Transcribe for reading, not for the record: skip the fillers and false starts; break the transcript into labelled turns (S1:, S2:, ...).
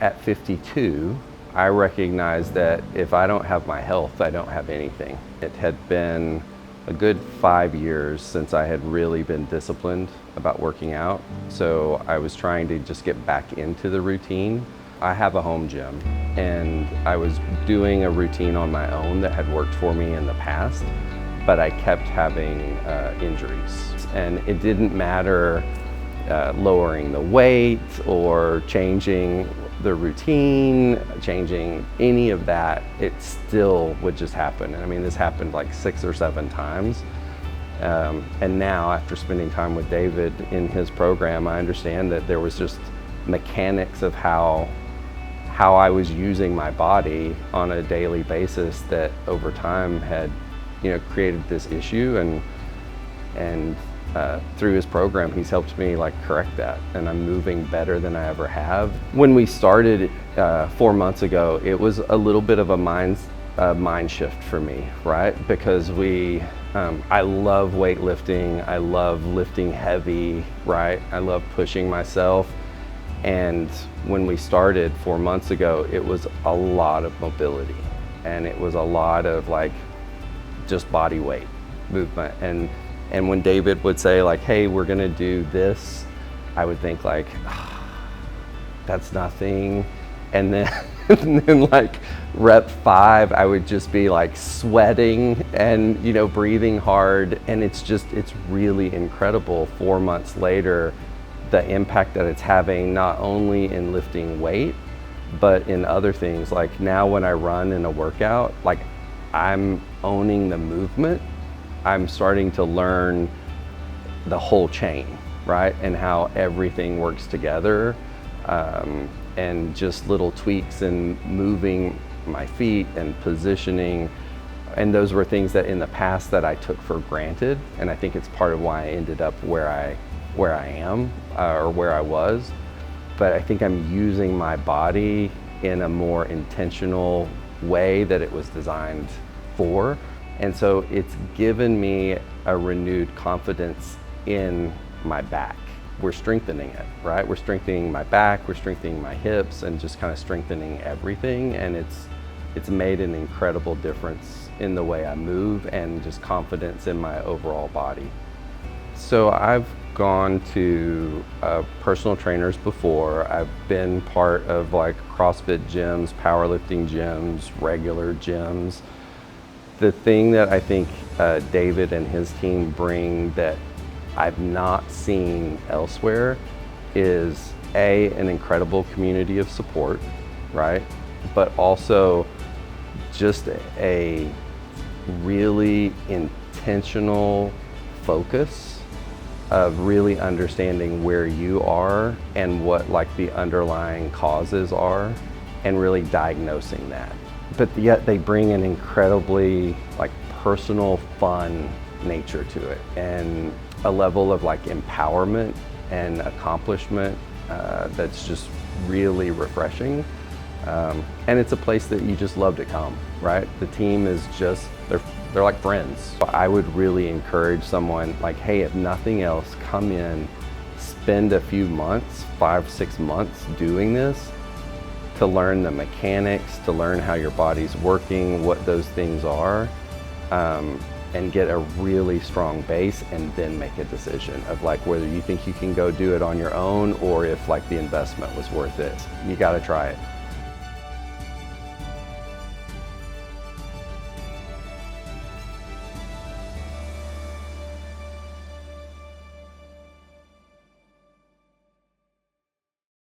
S1: At 52, I recognize that if I don't have my health, I don't have anything. It had been a good 5 years since I had really been disciplined about working out. So I was trying to just get back into the routine. I have a home gym, and I was doing a routine on my own that had worked for me in the past, but I kept having injuries. And it didn't matter lowering the weight or changing the routine, changing any of that, it still would just happen. And I mean, this happened like 6 or 7 times. And now, after spending time with David in his program, I understand that there was just mechanics of how I was using my body on a daily basis that over time had, created this issue. And through his program, he's helped me correct that, and I'm moving better than I ever have. When we started 4 months ago, it was a little bit of a mind shift for me, right? Because I love weightlifting, I love lifting heavy, right? I love pushing myself. And when we started 4 months ago, it was a lot of mobility, and it was a lot of just body weight movement. And when David would say hey, we're gonna do this, I would think that's nothing. And then, rep 5, I would just be sweating and, breathing hard. And it's really incredible 4 months later, the impact that it's having, not only in lifting weight, but in other things. Now when I run in a workout, I'm owning the movement. I'm starting to learn the whole chain, right? And how everything works together. And just little tweaks and moving my feet and positioning. And those were things that in the past that I took for granted. And I think it's part of why I ended up where I am, or where I was. But I think I'm using my body in a more intentional way that it was designed for. And so it's given me a renewed confidence in my back. We're strengthening it, right? We're strengthening my back, we're strengthening my hips, and just kind of strengthening everything. And it's made an incredible difference in the way I move and just confidence in my overall body. So I've gone to personal trainers before. I've been part of CrossFit gyms, powerlifting gyms, regular gyms. The thing that I think David and his team bring that I've not seen elsewhere is an incredible community of support, right? But also just a really intentional focus of really understanding where you are and what the underlying causes are, and really diagnosing that. But yet they bring an incredibly personal, fun nature to it, and a level of empowerment and accomplishment that's just really refreshing. And it's a place that you just love to come, right? The team is just, they're like friends. I would really encourage someone hey, if nothing else, come in, spend a few months, 5-6 months doing this, to learn the mechanics, to learn how your body's working, what those things are, and get a really strong base, and then make a decision of whether you think you can go do it on your own, or if the investment was worth it. You gotta try it.